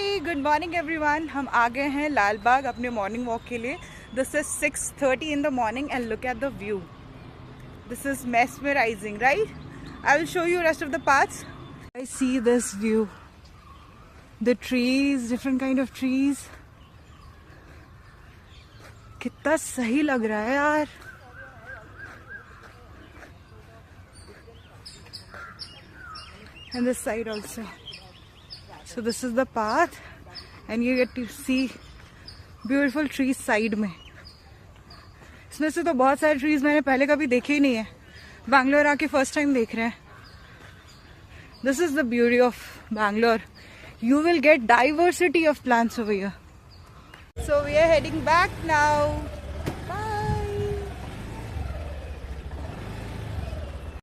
Hi good morning everyone. हम आ गए हैं लाल बाग अपने मॉर्निंग वॉक के लिए। This is 6:30 in the morning and look at the view. This is mesmerizing, right? I will show you rest of the paths. I see this view, the trees, different kind of trees. कितना सही लग रहा है यार। And this side also. So this is the path and you get to see beautiful trees side में। इसमें से तो बहुत सारे trees मैंने पहले कभी देखे ही नहीं है, बैंगलोर आके first time देख रहे हैं। This is the beauty of Bangalore. You will get diversity of plants over here. So we are heading back now.